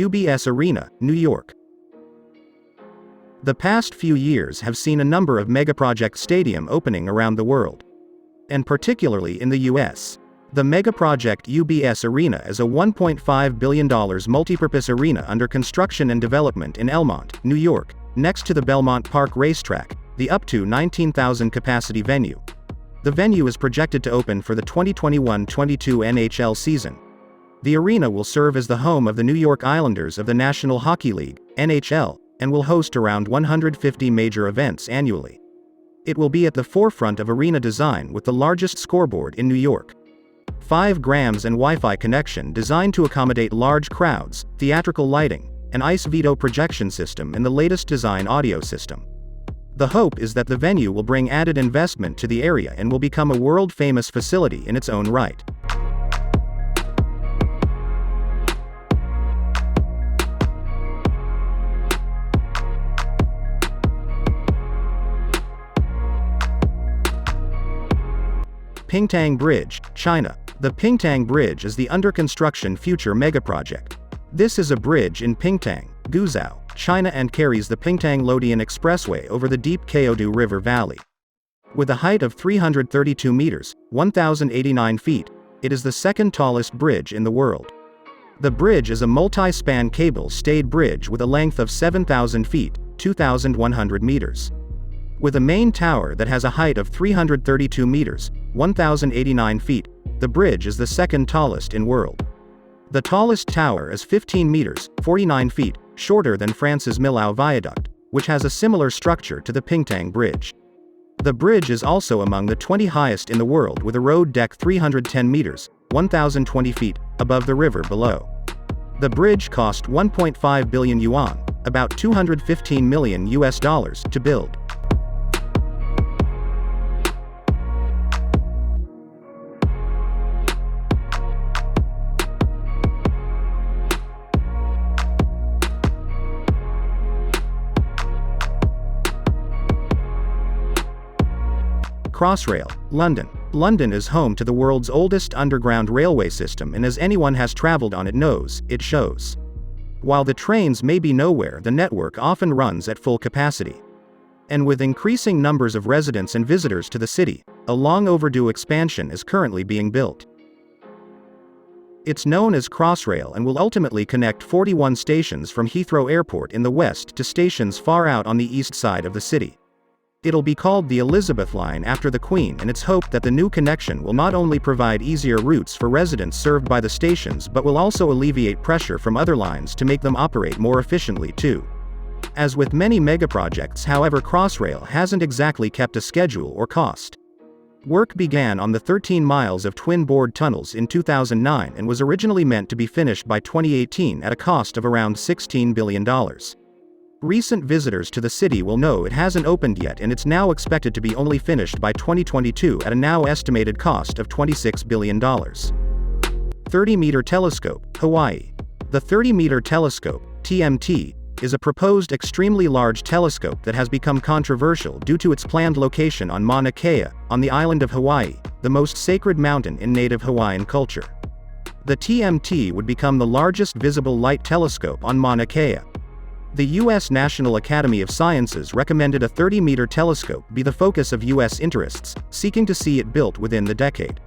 UBS Arena, New York. The past few years have seen a number of megaproject stadium opening around the world, and particularly in the US. The megaproject UBS Arena is a $1.5 billion multipurpose arena under construction and development in Elmont, New York, next to the Belmont Park racetrack, the up to 19,000 capacity venue. The venue is projected to open for the 2021-22 NHL season. The arena will serve as the home of the New York Islanders of the National Hockey League, NHL, and will host around 150 major events annually. It will be at the forefront of arena design with the largest scoreboard in New York. 5 grams and Wi-Fi connection designed to accommodate large crowds, theatrical lighting, an ice veto projection system and the latest design audio system. The hope is that the venue will bring added investment to the area and will become a world-famous facility in its own right. Pingtang Bridge, China. The Pingtang Bridge is the under-construction future megaproject. This is a bridge in Pingtang, Guizhou, China and carries the Pingtang-Lodian Expressway over the deep Kaodu River Valley. With a height of 332 meters, 1,089 feet, it is the second tallest bridge in the world. The bridge is a multi-span cable-stayed bridge with a length of 7,000 feet, 2,100 meters. With a main tower that has a height of 332 meters, 1,089 feet, the bridge is the second tallest in world. The tallest tower is 15 meters, 49 feet, shorter than France's Millau Viaduct, which has a similar structure to the Pingtang Bridge. The bridge is also among the 20 highest in the world with a road deck 310 meters, 1,020 feet, above the river below. The bridge cost 1.5 billion yuan, about $215 million to build. Crossrail, London. London is home to the world's oldest underground railway system, and as anyone has traveled on it knows, it shows. While the trains may be nowhere, the network often runs at full capacity. And with increasing numbers of residents and visitors to the city, a long overdue expansion is currently being built. It's known as Crossrail and will ultimately connect 41 stations from Heathrow Airport in the west to stations far out on the east side of the city. It'll be called the Elizabeth Line after the Queen, and it's hoped that the new connection will not only provide easier routes for residents served by the stations but will also alleviate pressure from other lines to make them operate more efficiently too. As with many megaprojects, however, Crossrail hasn't exactly kept a schedule or cost. Work began on the 13 miles of twin-bored tunnels in 2009 and was originally meant to be finished by 2018 at a cost of around $16 billion. Recent visitors to the city will know it hasn't opened yet, and it's now expected to be only finished by 2022 at a now estimated cost of $26 billion. 30-meter telescope, Hawaii. The 30-meter telescope, TMT, is a proposed extremely large telescope that has become controversial due to its planned location on Mauna Kea, on the island of Hawaii, the most sacred mountain in native Hawaiian culture. The TMT would become the largest visible light telescope on Mauna Kea. The U.S. National Academy of Sciences recommended a 30-meter telescope be the focus of U.S. interests, seeking to see it built within the decade.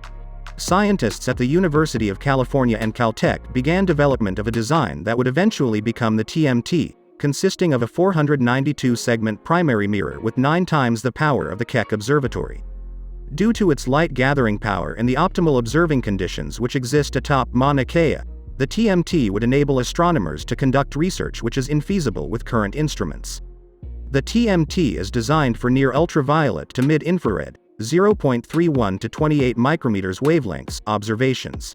Scientists at the University of California and Caltech began development of a design that would eventually become the TMT, consisting of a 492-segment primary mirror with 9 times the power of the Keck Observatory. Due to its light-gathering power and the optimal observing conditions which exist atop Mauna Kea, the TMT would enable astronomers to conduct research which is infeasible with current instruments. The TMT is designed for near ultraviolet to mid-infrared, 0.31 to 28 micrometers wavelengths observations.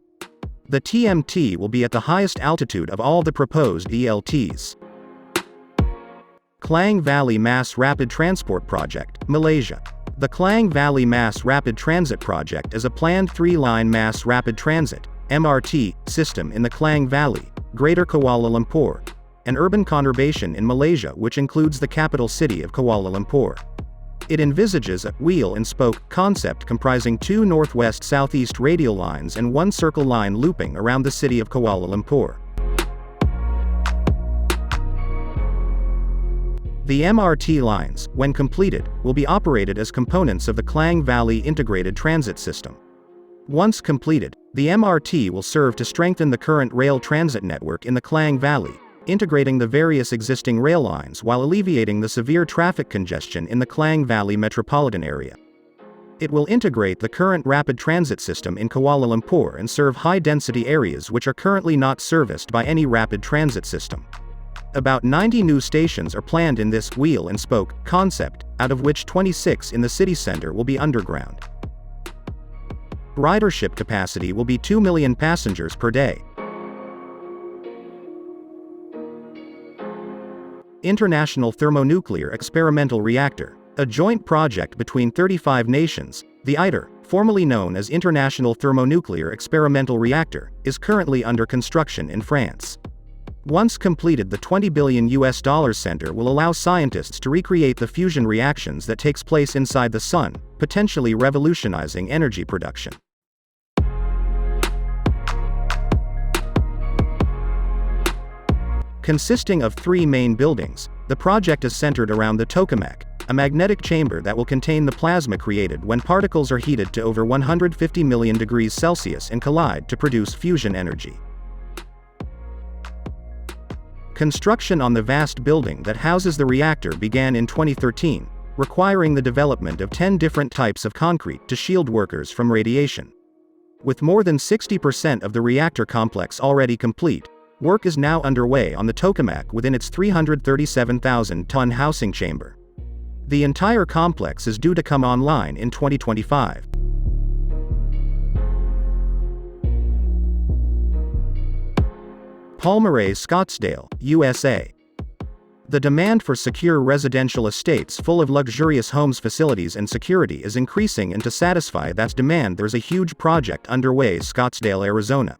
The TMT will be at the highest altitude of all the proposed ELTs. Klang Valley Mass Rapid Transport Project, Malaysia. The Klang Valley Mass Rapid Transit Project is a planned 3-line mass rapid transit (MRT) system in the Klang Valley, Greater Kuala Lumpur, an urban conurbation in Malaysia which includes the capital city of Kuala Lumpur. It envisages a wheel-and-spoke concept comprising 2 northwest-southeast radial lines and 1 circle line looping around the city of Kuala Lumpur. The MRT lines, when completed, will be operated as components of the Klang Valley Integrated Transit System. Once completed, the MRT will serve to strengthen the current rail transit network in the Klang Valley, integrating the various existing rail lines while alleviating the severe traffic congestion in the Klang Valley metropolitan area. It will integrate the current rapid transit system in Kuala Lumpur and serve high-density areas which are currently not serviced by any rapid transit system. About 90 new stations are planned in this wheel and spoke concept, out of which 26 in the city center will be underground. Ridership capacity will be 2 million passengers per day. International Thermonuclear Experimental Reactor, a joint project between 35 nations, the ITER, formerly known as International Thermonuclear Experimental Reactor, is currently under construction in France. Once completed, the $20 billion center will allow scientists to recreate the fusion reactions that takes place inside the sun, potentially revolutionizing energy production. Consisting of 3 main buildings, the project is centered around the tokamak, a magnetic chamber that will contain the plasma created when particles are heated to over 150 million degrees Celsius and collide to produce fusion energy. Construction on the vast building that houses the reactor began in 2013, requiring the development of 10 different types of concrete to shield workers from radiation. With more than 60% of the reactor complex already complete, work is now underway on the tokamak within its 337,000-ton housing chamber. The entire complex is due to come online in 2025. Palmyra, Scottsdale, USA. The demand for secure residential estates full of luxurious homes, facilities and security is increasing, and to satisfy that demand there's a huge project underway in Scottsdale, Arizona.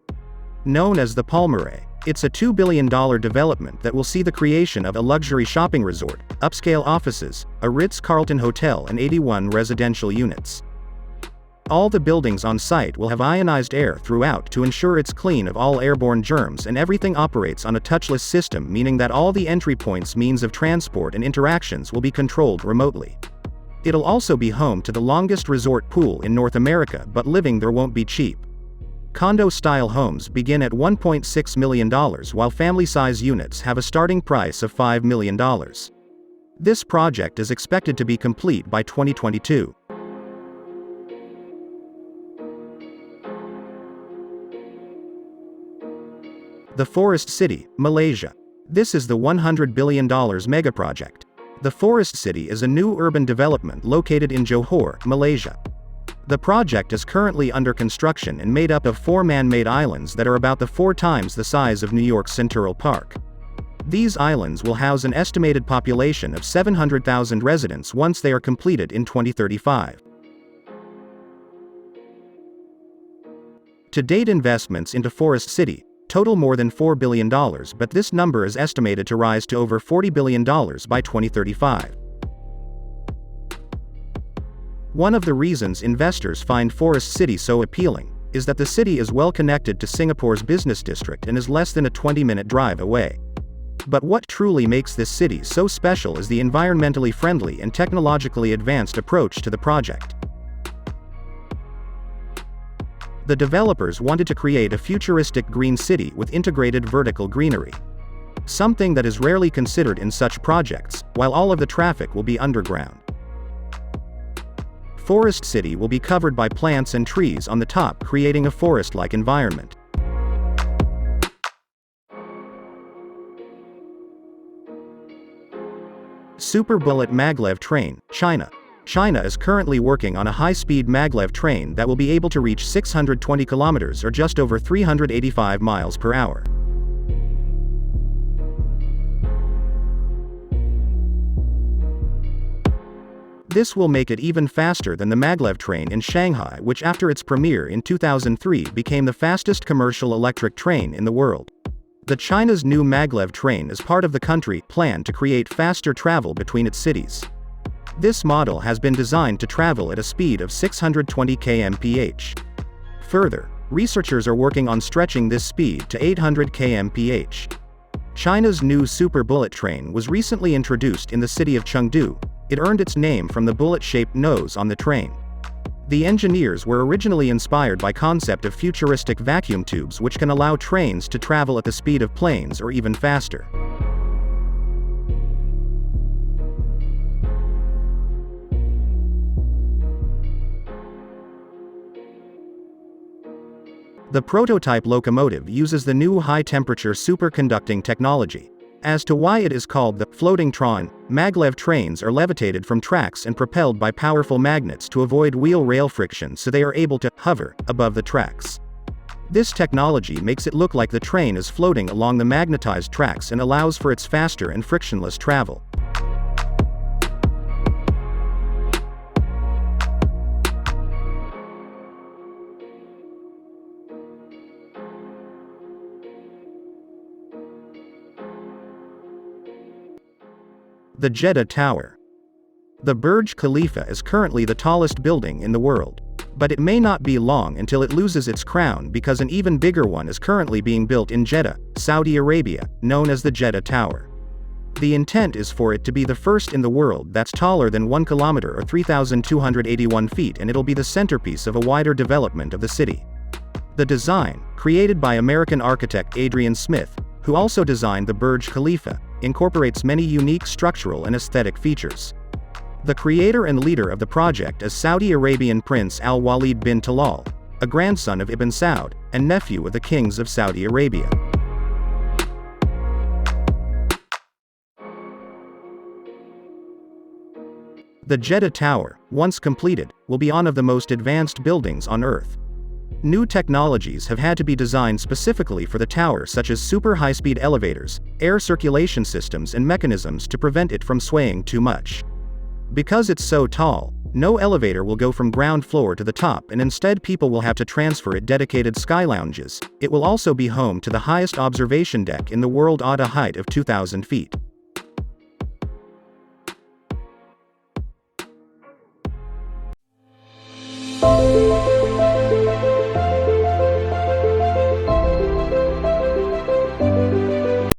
Known as the Palmyra, it's a $2 billion development that will see the creation of a luxury shopping resort, upscale offices, a Ritz-Carlton hotel and 81 residential units. All the buildings on site will have ionized air throughout to ensure it's clean of all airborne germs, and everything operates on a touchless system, meaning that all the entry points, means of transport and interactions will be controlled remotely. It'll also be home to the longest resort pool in North America, but living there won't be cheap. Condo-style homes begin at $1.6 million, while family-size units have a starting price of $5 million. This project is expected to be complete by 2022. The Forest City, Malaysia. This is the $100 billion megaproject. The Forest City is a new urban development located in Johor, Malaysia. The project is currently under construction and made up of 4 man-made islands that are about 4 times the size of New York's Central Park. These islands will house an estimated population of 700,000 residents once they are completed in 2035. To date, investments into Forest City total more than $4 billion, but this number is estimated to rise to over $40 billion by 2035. One of the reasons investors find Forest City so appealing is that the city is well connected to Singapore's business district and is less than a 20-minute drive away. But what truly makes this city so special is the environmentally friendly and technologically advanced approach to the project. The developers wanted to create a futuristic green city with integrated vertical greenery. Something that is rarely considered in such projects, while all of the traffic will be underground. Forest City will be covered by plants and trees on the top, creating a forest-like environment. Super Bullet Maglev Train, China. China is currently working on a high-speed maglev train that will be able to reach 620 kilometers or just over 385 miles per hour. This will make it even faster than the maglev train in Shanghai, which after its premiere in 2003 became the fastest commercial electric train in the world. China's new maglev train is part of the country's plan to create faster travel between its cities. This model has been designed to travel at a speed of 620 km/h. Further, researchers are working on stretching this speed to 800 km/h. China's new super bullet train was recently introduced in the city of Chengdu. It earned its name from the bullet-shaped nose on the train. The engineers were originally inspired by concept of futuristic vacuum tubes which can allow trains to travel at the speed of planes or even faster. The prototype locomotive uses the new high-temperature superconducting technology. As to why it is called the floating train, maglev trains are levitated from tracks and propelled by powerful magnets to avoid wheel-rail friction, so they are able to hover above the tracks. This technology makes it look like the train is floating along the magnetized tracks and allows for its faster and frictionless travel. The Jeddah Tower. The Burj Khalifa is currently the tallest building in the world. But it may not be long until it loses its crown because an even bigger one is currently being built in Jeddah, Saudi Arabia, known as the Jeddah Tower. The intent is for it to be the first in the world that's taller than 1 kilometer or 3,281 feet, and it'll be the centerpiece of a wider development of the city. The design, created by American architect Adrian Smith, who also designed the Burj Khalifa, incorporates many unique structural and aesthetic features. The creator and leader of the project is Saudi Arabian Prince Al-Walid bin Talal, a grandson of Ibn Saud, and nephew of the kings of Saudi Arabia. The Jeddah Tower, once completed, will be one of the most advanced buildings on Earth. New technologies have had to be designed specifically for the tower, such as super high-speed elevators, air circulation systems and mechanisms to prevent it from swaying too much. Because it's so tall, no elevator will go from ground floor to the top, and instead people will have to transfer it dedicated sky lounges. It will also be home to the highest observation deck in the world at a height of 2,000 feet.